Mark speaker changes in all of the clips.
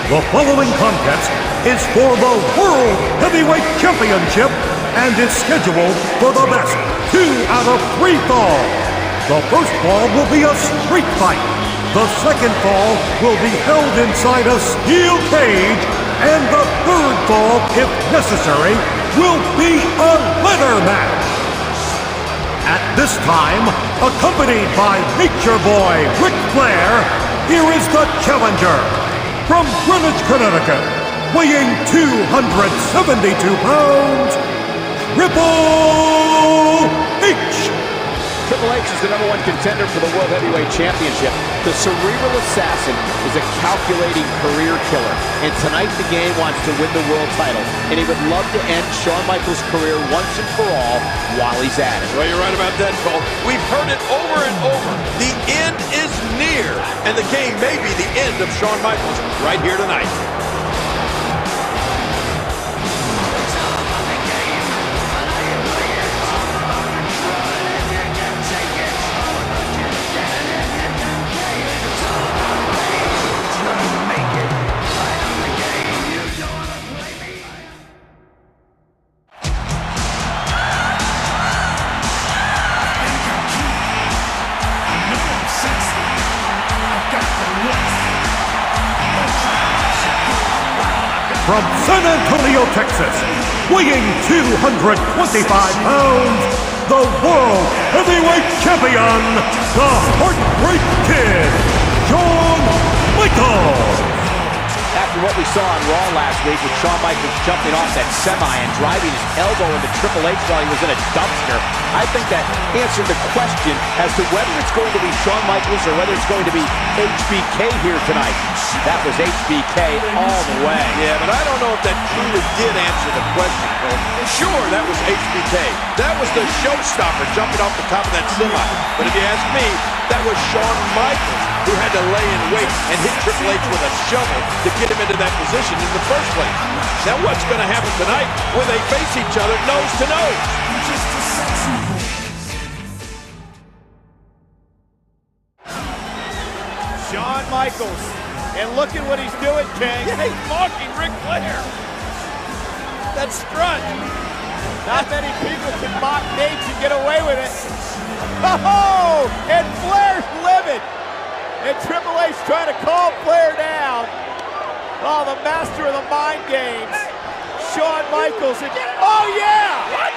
Speaker 1: The following contest is for the World Heavyweight Championship and is scheduled for the best 2 out of 3 falls. The first fall will be a street fight. The second fall will be held inside a steel cage. And the third fall, if necessary, will be a ladder match. At this time, accompanied by Nature Boy Ric Flair, here is the challenger. From Greenwich, Connecticut, weighing 272 pounds, Triple H.
Speaker 2: Triple H is the #1 contender for the World Heavyweight Championship. The cerebral assassin is a calculating career killer. And tonight the game wants to win the world title. And he would love to end Shawn Michaels' career once and for all while he's at it.
Speaker 3: Well, you're right about that, Cole. We've heard it over and over. The end is near. And the game may be the end of Shawn Michaels right here tonight.
Speaker 1: From San Antonio, Texas, weighing 225 pounds, the World Heavyweight Champion, the Heartbreak Kid, Shawn Michaels.
Speaker 2: After what we saw on Raw last week with Shawn Michaels jumping off that semi and driving his elbow into Triple H while he was in a dumpster, I think that answered the question as to whether it's going to be Shawn Michaels or whether it's going to be HBK here tonight. That was HBK all the way.
Speaker 3: Yeah, but I don't know if that truly did answer the question, Cole. Sure, that was HBK. That was the showstopper jumping off the top of that semi. But if you ask me, that was Shawn Michaels who had to lay in wait and hit Triple H with a shovel to get him into that position in the first place. Now what's going to happen tonight when they face each other nose to nose?
Speaker 4: Shawn Michaels, and look at what he's doing, King.
Speaker 3: Yeah, he's mocking Ric Flair. That strut.
Speaker 4: Not many people can mock Nate and get away with it. Oh, and Flair's livid. And Triple H trying to calm Flair down. Oh, the master of the mind games. Shawn Michaels. Oh, yeah.
Speaker 3: What?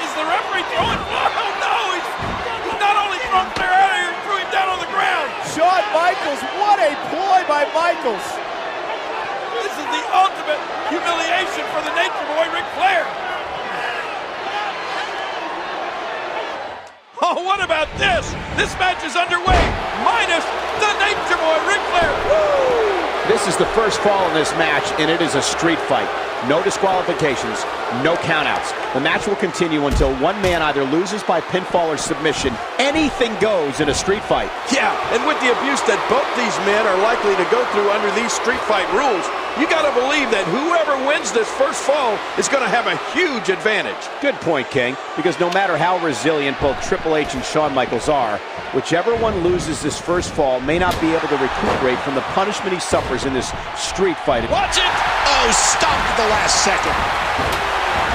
Speaker 3: Is the referee throwing? Oh, no. He's not only throwing Flair out of here, he threw him down on the ground.
Speaker 4: Shawn Michaels, what a ploy by Michaels.
Speaker 3: This is the ultimate humiliation for the Nature Boy, Ric Flair. Oh, what about this? This match is underway, minus the Nature Boy, Ric Flair. Woo!
Speaker 2: This is the first fall in this match, and it is a street fight. No disqualifications, no countouts. The match will continue until one man either loses by pinfall or submission. Anything goes in a street fight.
Speaker 3: Yeah, and with the abuse that both these men are likely to go through under these street fight rules, you gotta believe that whoever wins this first fall is gonna have a huge advantage.
Speaker 2: Good point, King, because no matter how resilient both Triple H and Shawn Michaels are, whichever one loses this first fall may not be able to recuperate from the punishment he suffers in this street fight.
Speaker 3: Watch it! Oh, stopped at the last second.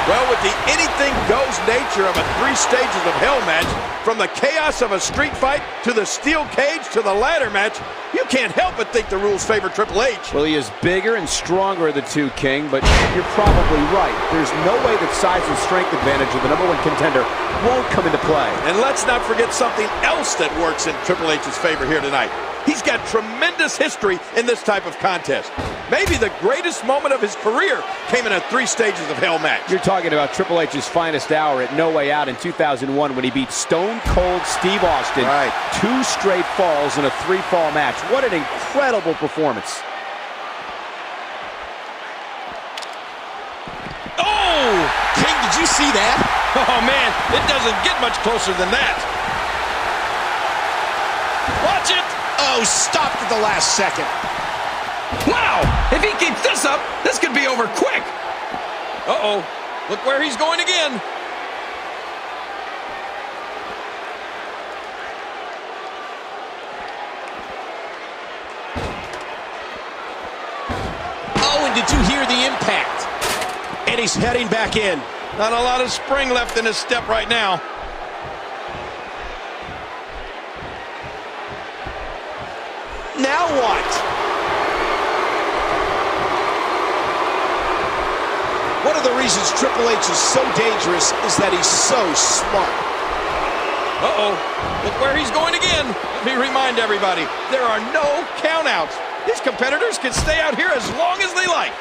Speaker 3: Well, with the anything-goes nature of a 3 stages of hell match, from the chaos of a street fight to the steel cage to the ladder match, you can't help but think the rules favor Triple H.
Speaker 2: Well, he is bigger and stronger of the two, King, but you're probably right. There's no way that size and strength advantage of the #1 contender won't come into play.
Speaker 3: And let's not forget something else that works in Triple H's favor here tonight. He's got tremendous history in this type of contest. Maybe the greatest moment of his career came in a 3 stages of hell match.
Speaker 2: You're talking about Triple H's finest hour at No Way Out in 2001 when he beat Stone Cold Steve Austin.
Speaker 3: Right.
Speaker 2: 2 straight falls in a 3-fall match. What an incredible performance.
Speaker 3: Oh! King, did you see that? Oh, man, it doesn't get much closer than that. Watch it! Oh, stopped at the last second. Wow! If he keeps this up, this could be over quick. Uh-oh. Look where he's going again.
Speaker 5: Shawn, did you hear the impact?
Speaker 3: And he's heading back in. Not a lot of spring left in his step right now.
Speaker 5: Now what? One of the reasons Triple H is so dangerous is that he's so smart.
Speaker 3: Uh-oh, look where he's going again. Let me remind everybody, there are no countouts. His competitors can stay out here as long as they like.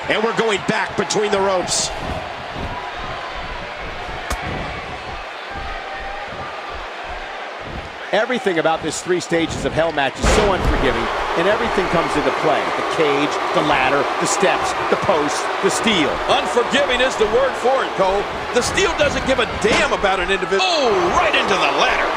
Speaker 5: And we're going back between the ropes.
Speaker 2: Everything about this 3 stages of hell match is so unforgiving, and everything comes into play. The cage, the ladder, the steps, the posts, the steel.
Speaker 3: Unforgiving is the word for it, Cole. The steel doesn't give a damn about an individual. Oh, right into the ladder.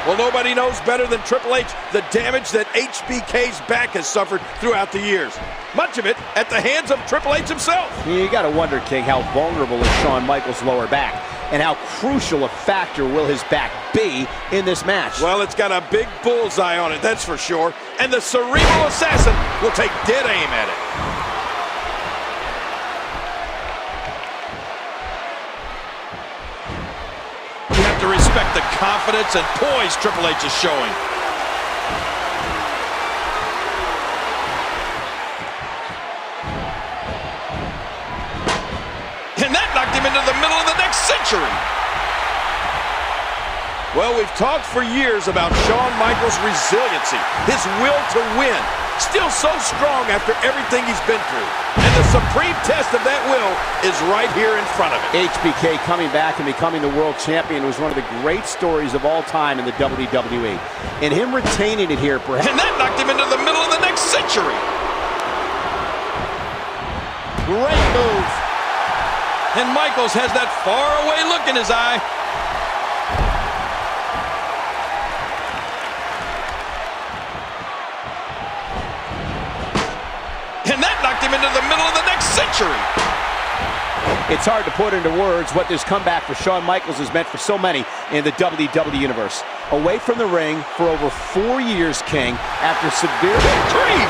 Speaker 3: Well, nobody knows better than Triple H the damage that HBK's back has suffered throughout the years. Much of it at the hands of Triple H himself.
Speaker 2: You got to wonder, King, how vulnerable is Shawn Michaels' lower back, and how crucial a factor will his back be in this match.
Speaker 3: Well, it's got a big bullseye on it, that's for sure. And the Cerebral Assassin will take dead aim at it. You have to respect the confidence and poise Triple H is showing. And that knocked him into the middle of the next century. Well, we've talked for years about Shawn Michaels' resiliency, his will to win. Still so strong after everything he's been through. And the supreme test of that will is right here in front of him.
Speaker 2: HBK coming back and becoming the world champion was one of the great stories of all time in the WWE. And him retaining it here, perhaps.
Speaker 3: And that knocked him into the middle of the next century.
Speaker 2: Great move.
Speaker 3: And Michaels has that faraway look in his eye. And that knocked him into the middle of the next century.
Speaker 2: It's hard to put into words what this comeback for Shawn Michaels has meant for so many in the WWE Universe. Away from the ring for over 4 years, King, after severe
Speaker 3: grief.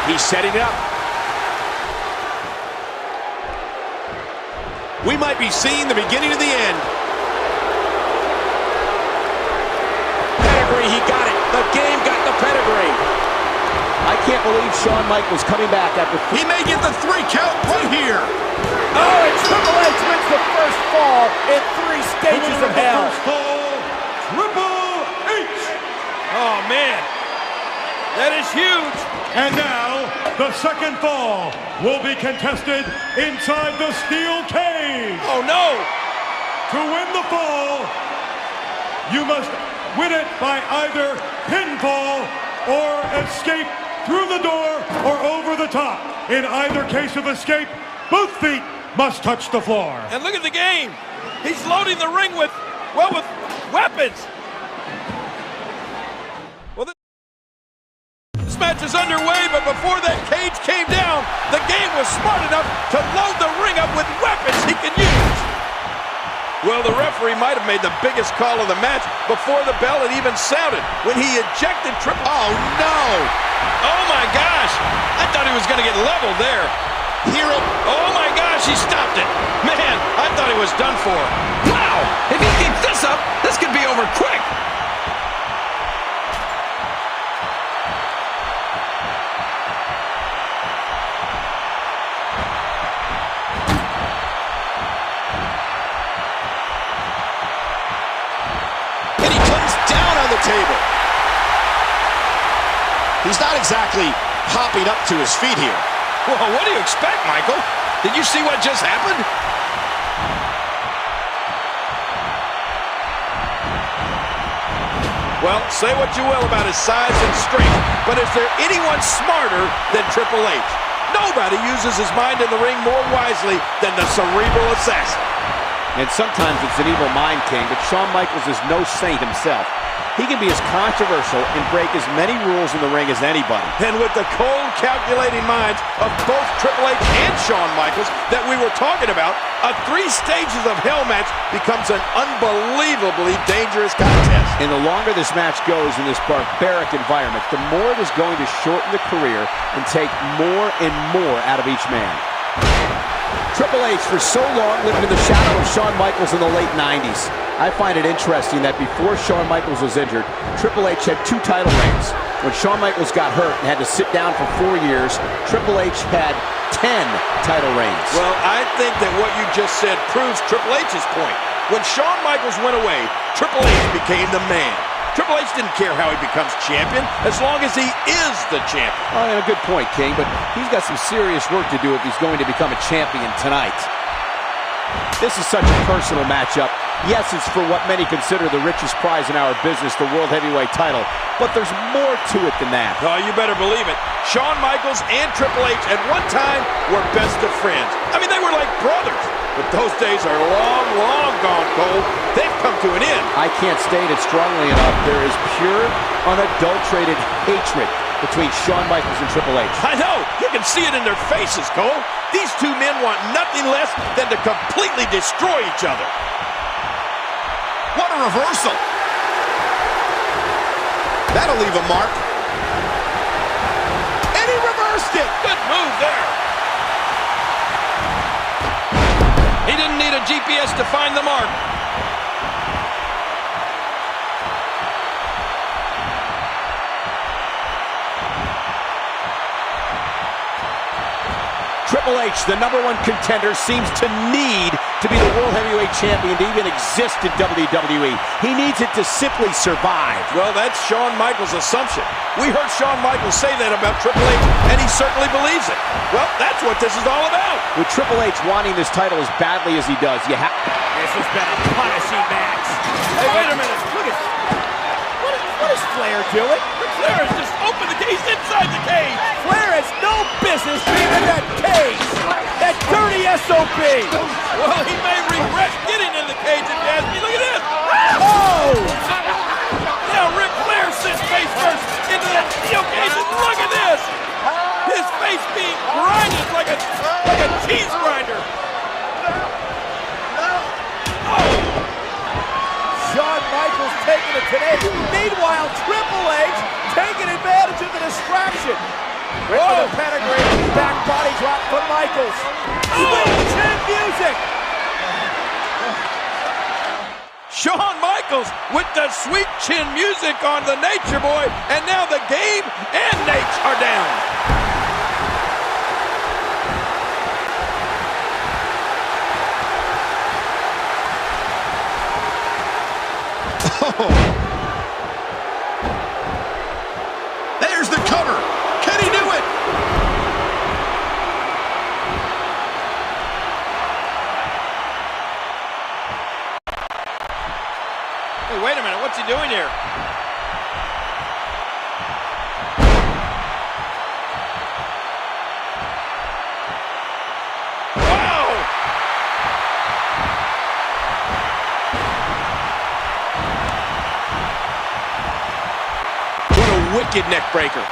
Speaker 5: He's setting up. We might be seeing the beginning of the end. Pedigree, he got it. The game got the pedigree.
Speaker 2: I can't believe Shawn Michaels coming back after...
Speaker 5: He may get the 3 count right here.
Speaker 4: Oh, and Triple H wins the first fall in 3 stages of hell.
Speaker 1: First fall, Triple H.
Speaker 3: Oh, man. That is huge.
Speaker 1: And now, the second fall will be contested inside the steel cage.
Speaker 3: Oh, no.
Speaker 1: To win the fall, you must win it by either pinfall or escape through the door or over the top. In either case of escape, both feet must touch the floor.
Speaker 3: And look at the game. He's loading the ring with weapons. Well, this match is underway, but before that cage came down, the game was smart enough to load the ring up with weapons he can use. Well, the referee might have made the biggest call of the match before the bell had even sounded when he ejected Triple.
Speaker 5: Oh, no.
Speaker 3: Oh, my gosh. I thought he was going to get leveled there.
Speaker 5: Hear it.
Speaker 3: Oh, my gosh, he stopped it. Man, I thought he was done for.
Speaker 6: Wow, if he keeps this up, this could be over quick.
Speaker 5: And he comes down on the table. He's not exactly hopping up to his feet here.
Speaker 3: Well, what do you expect, Michael? Did you see what just happened? Well, say what you will about his size and strength, but is there anyone smarter than Triple H? Nobody uses his mind in the ring more wisely than the Cerebral Assassin.
Speaker 2: And sometimes it's an evil mind, King, but Shawn Michaels is no saint himself. He can be as controversial and break as many rules in the ring as anybody.
Speaker 3: And with the cold, calculating minds of both Triple H and Shawn Michaels that we were talking about, a 3 stages of hell match becomes an unbelievably dangerous contest.
Speaker 2: And the longer this match goes in this barbaric environment, the more it is going to shorten the career and take more and more out of each man. Triple H for so long lived in the shadow of Shawn Michaels in the late 90s. I find it interesting that before Shawn Michaels was injured, Triple H had 2 title reigns. When Shawn Michaels got hurt and had to sit down for 4 years, Triple H had 10 title reigns.
Speaker 3: Well, I think that what you just said proves Triple H's point. When Shawn Michaels went away, Triple H became the man. Triple H didn't care how he becomes champion, as long as he is the champion.
Speaker 2: Oh, yeah, good point, King, but he's got some serious work to do if he's going to become a champion tonight. This is such a personal matchup. Yes, it's for what many consider the richest prize in our business, the World Heavyweight title, but there's more to it than that.
Speaker 3: Oh, you better believe it. Shawn Michaels and Triple H at one time were best of friends. I mean, they were like brothers. But those days are long, long gone, Cole. They've come to an end.
Speaker 2: I can't state it strongly enough. There is pure, unadulterated hatred between Shawn Michaels and Triple H.
Speaker 3: I know. You can see it in their faces, Cole. These 2 men want nothing less than to completely destroy each other.
Speaker 5: What a reversal. That'll leave a mark.
Speaker 3: And he reversed it. Good move there. He didn't need a GPS to find the mark.
Speaker 2: Triple H, the #1 contender, seems to need to be the World Heavyweight Champion to even exist in WWE. He needs it to simply survive.
Speaker 3: Well, that's Shawn Michaels' assumption. We heard Shawn Michaels say that about Triple H, and he certainly believes it. Well, that's what this is all about.
Speaker 2: With Triple H wanting this title as badly as he does, you have...
Speaker 4: This has been a punishing match.
Speaker 3: Hey, wait a minute.
Speaker 4: Look at... What is Flair doing?
Speaker 3: Flair has just opened the cage inside the cage.
Speaker 4: Flair has no business being in that cage. That dirty SOB.
Speaker 3: Well, he may regret getting in the cage if you ask me. Look at this.
Speaker 4: Oh!
Speaker 3: Now Ric Flair sits face first into that steel cage, and look at this. His face being grinded like a cheese grinder.
Speaker 4: Shawn Michaels taking it today. Meanwhile, Triple H taking advantage of the distraction. With the pedigree, back body drop from Michaels. Sweet chin music.
Speaker 3: Shawn Michaels with the sweet chin music on the Nature Boy, and now the game and Nate are down.
Speaker 5: There's the cover. Can he do it?
Speaker 3: Hey, wait a minute. What's he doing here? Wow! What a wicked neck breaker.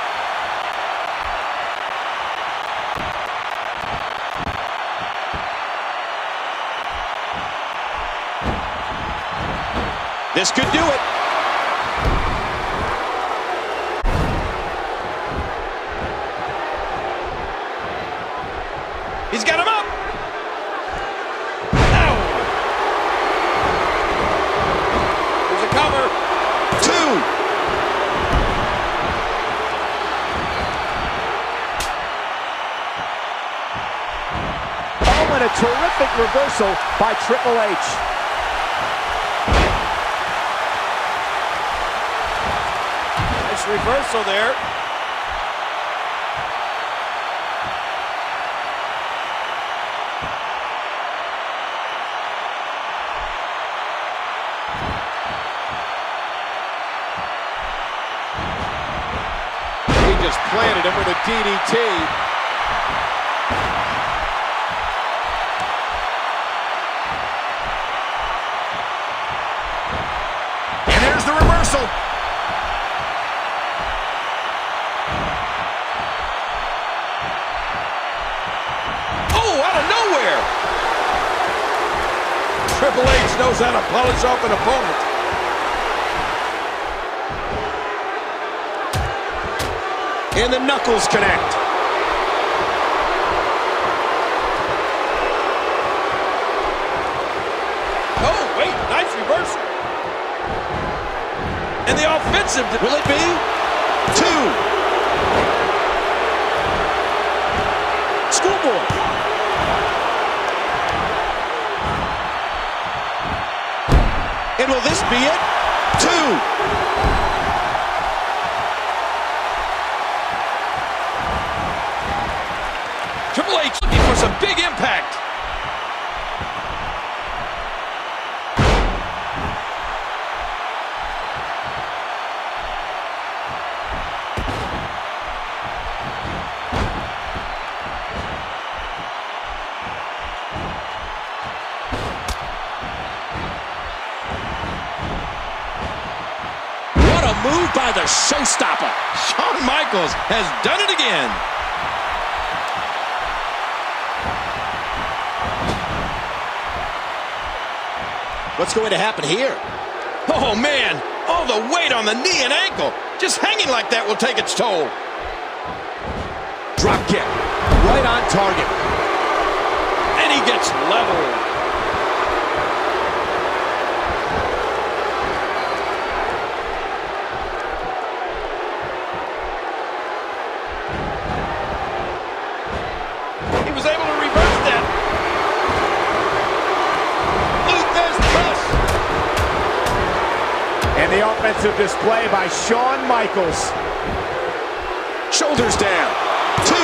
Speaker 3: This could do it. He's got him up. Ow. There's a cover. 2.
Speaker 4: Oh, and a terrific reversal by Triple H.
Speaker 3: Reversal there.
Speaker 4: He just planted him with a DDT.
Speaker 5: And there's the reversal.
Speaker 3: Triple H knows how to polish off an opponent.
Speaker 5: And the knuckles connect.
Speaker 3: Oh, wait, nice reversal. And the offensive, will it be?
Speaker 5: 2. Schoolboy. And will this be it? 2.
Speaker 6: Triple H looking for some big impact.
Speaker 5: What a move by the showstopper.
Speaker 6: Shawn Michaels has done it again.
Speaker 5: What's going to happen here?
Speaker 6: Oh, man. All the weight on the knee and ankle. Just hanging like that will take its toll.
Speaker 5: Drop kick. Right on target.
Speaker 6: And he gets leveled.
Speaker 3: He was able to reverse that.
Speaker 4: And the offensive display by Shawn Michaels.
Speaker 5: Shoulders down. 2.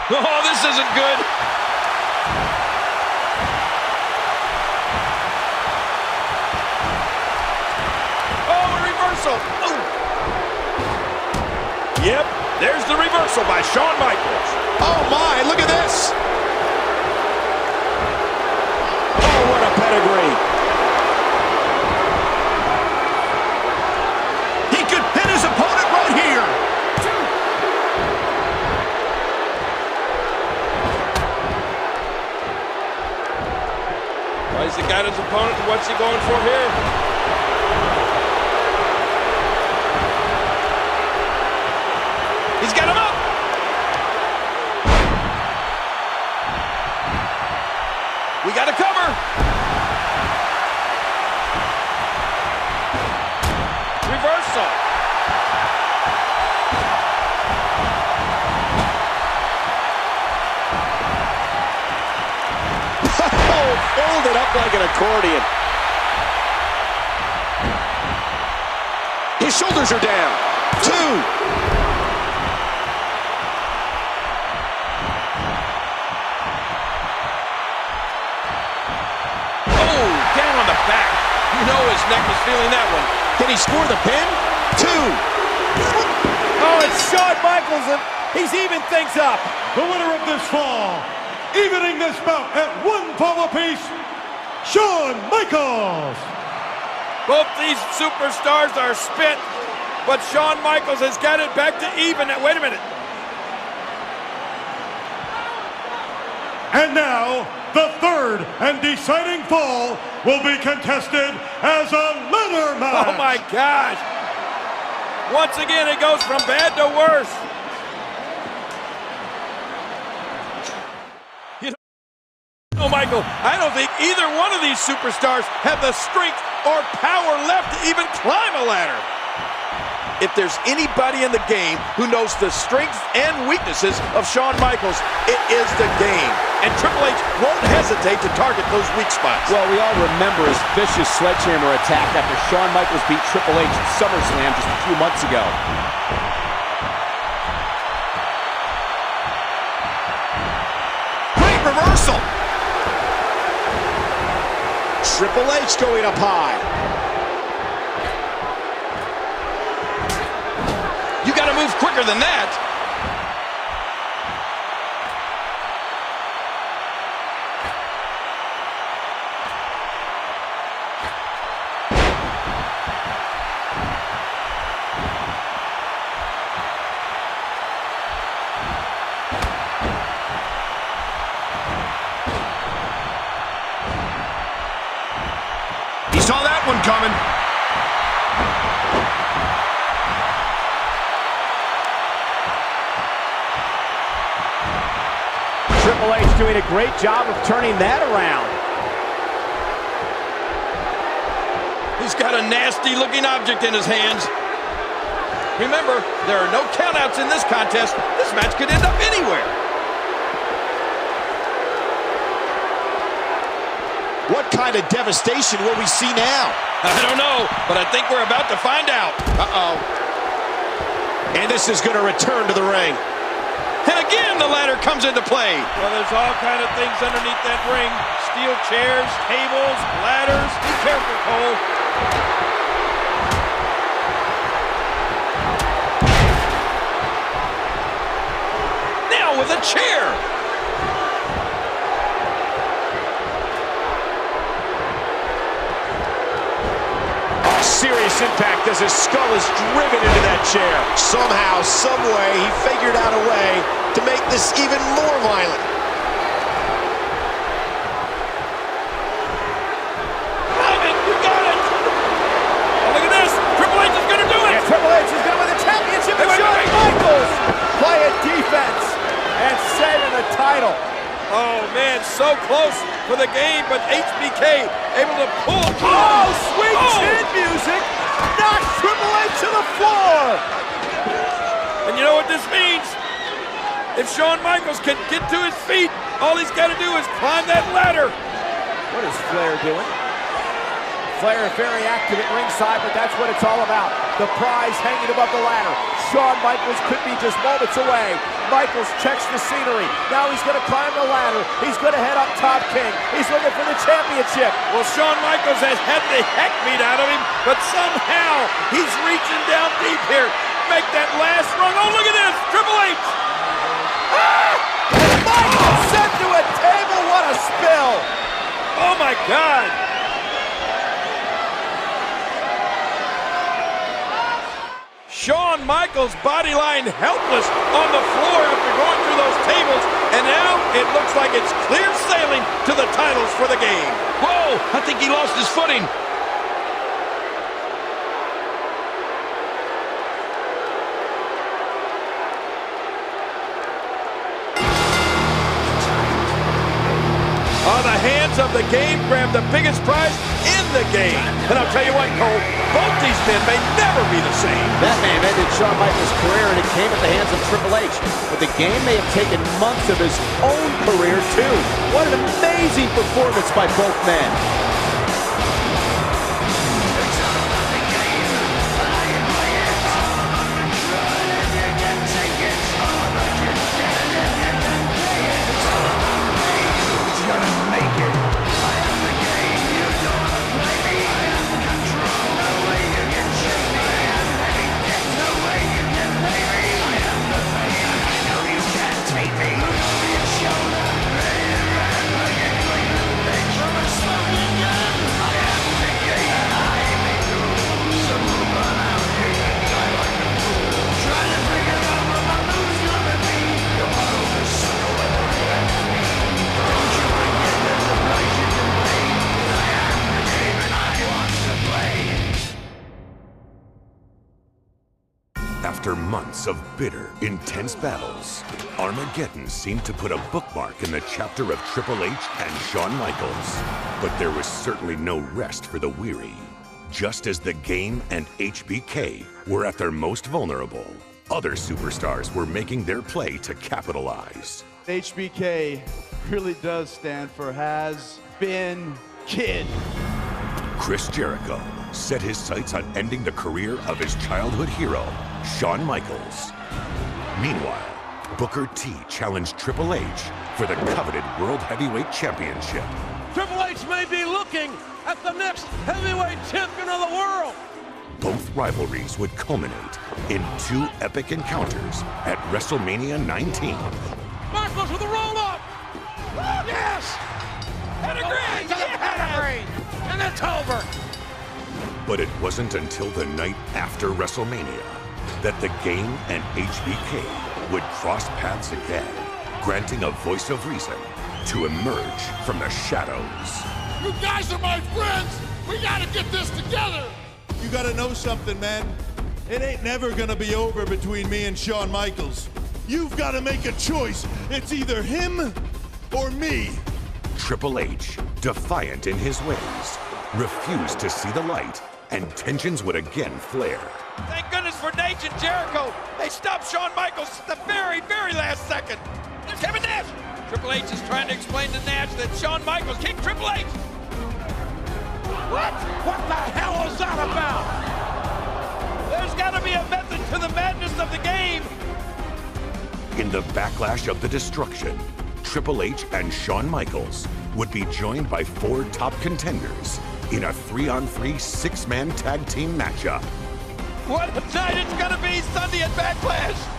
Speaker 6: Oh, this isn't good.
Speaker 3: Oh, a reversal. Oh. Yep, there's the reversal by Shawn Michaels.
Speaker 5: Oh my, look at this. Oh, what a pedigree. He could pin his opponent right here.
Speaker 3: 2. Well, he's got his opponent. What's he going for here?
Speaker 6: He's got him up. We got a cover.
Speaker 3: Reversal.
Speaker 5: Oh, folded up like an accordion. His shoulders are down. 2.
Speaker 6: Back. You know his neck was feeling that one.
Speaker 5: Can he score the pin? 2.
Speaker 4: Oh, it's Shawn Michaels, and he's even things up.
Speaker 1: The winner of this fall, evening this bout at 1 fall apiece, Shawn Michaels.
Speaker 3: Both these superstars are spent, but Shawn Michaels has got it back to even. Wait a minute.
Speaker 1: And now, the third and deciding fall will be contested as a ladder match.
Speaker 3: Oh my gosh. Once again, it goes from bad to worse. Oh, Michael, I don't think either one of these superstars have the strength or power left to even climb a ladder. If there's anybody in the game who knows the strengths and weaknesses of Shawn Michaels, it is the game. And Triple H won't hesitate to target those weak spots.
Speaker 2: Well, we all remember his vicious sledgehammer attack after Shawn Michaels beat Triple H at SummerSlam just a few months ago.
Speaker 5: Great reversal. Triple H going up high.
Speaker 6: You got to move quicker than that. one coming.
Speaker 2: Triple H doing a great job of turning that around.
Speaker 6: He's got a nasty-looking object in his hands. Remember, there are no countouts in this contest. This match could end up anywhere.
Speaker 5: What kind of devastation will we see now?
Speaker 6: I don't know, but I think we're about to find out.
Speaker 5: Uh-oh. And this is going to return to the ring.
Speaker 6: And again, the ladder comes into play.
Speaker 3: Well, there's all kind of things underneath that ring. Steel chairs, tables, ladders. Be careful, Cole.
Speaker 6: Now with a chair.
Speaker 5: Serious impact as his skull is driven into that chair. Somehow, some way, he figured out a way to make this even more violent.
Speaker 3: Ivan, you got it! Oh, look at this! Triple H is going to do it!
Speaker 4: And Triple H is going to win the championship with Shawn Michaels playing defense and saving the title.
Speaker 3: Oh, man, so close for the game, but HBK able to pull.
Speaker 4: Oh, sweet chin music knocks Triple H to the floor.
Speaker 3: And you know what this means? If Shawn Michaels can get to his feet, all he's got to do is climb that ladder.
Speaker 4: What is Flair doing? Flair very active at ringside, but that's what it's all about. The prize hanging above the ladder. Shawn Michaels could be just moments away. Michaels checks the scenery. Now he's going to climb the ladder. He's going to head up top, King. He's looking for the championship.
Speaker 3: Well, Shawn Michaels has had the heck beat out of him, but somehow he's reaching down deep here. Make that last rung. Oh, look at this. Triple H.
Speaker 4: Ah! Michaels sent to a table. What a spill.
Speaker 3: Oh, my God. Shawn Michaels body lying helpless on the floor after going through those tables, and now it looks like it's clear sailing to the titles for the game.
Speaker 6: Whoa, I think he lost his footing.
Speaker 3: On the hands of the game, grab the biggest prize in the game. And I'll tell you what, Cole, both these men may never be the same.
Speaker 2: That may have ended Shawn Michaels' career, and it came at the hands of Triple H. But the game may have taken months of his own career, too. What an amazing performance by both men.
Speaker 7: After months of bitter, intense battles, Armageddon seemed to put a bookmark in the chapter of Triple H and Shawn Michaels. But there was certainly no rest for the weary. Just as the Game and HBK were at their most vulnerable, other superstars were making their play to capitalize.
Speaker 8: HBK really does stand for Has Been Kid.
Speaker 7: Chris Jericho set his sights on ending the career of his childhood hero, Shawn Michaels. Meanwhile, Booker T challenged Triple H for the coveted World Heavyweight Championship.
Speaker 9: Triple H may be looking at the next heavyweight champion of the world.
Speaker 7: Both rivalries would culminate in two epic encounters at WrestleMania 19.
Speaker 9: Michaels with a roll-up. Yes! Pedigree! Pedigree! And it's over.
Speaker 7: But it wasn't until the night after WrestleMania that the Game and HBK would cross paths again, granting a voice of reason to emerge from the shadows.
Speaker 9: You guys are my friends,
Speaker 10: We gotta get this together.
Speaker 11: You gotta know something, man. It ain't never gonna be over between me and Shawn Michaels. You've gotta make a choice. It's either him or me.
Speaker 7: Triple H, defiant in his ways, refused to see the light, and tensions would again flare.
Speaker 6: Thank goodness for Nash and Jericho. They stopped Shawn Michaels at the very, very last second. There's Kevin Nash. Triple H is trying to explain to Nash that Shawn Michaels kicked Triple H.
Speaker 9: What? What the hell is that about?
Speaker 6: There's got to be a method to the madness of the game.
Speaker 7: In the backlash of the destruction, Triple H and Shawn Michaels would be joined by 4 top contenders in a 3-on-3 6-man tag team matchup.
Speaker 6: What a night it's going to be Sunday at Backlash.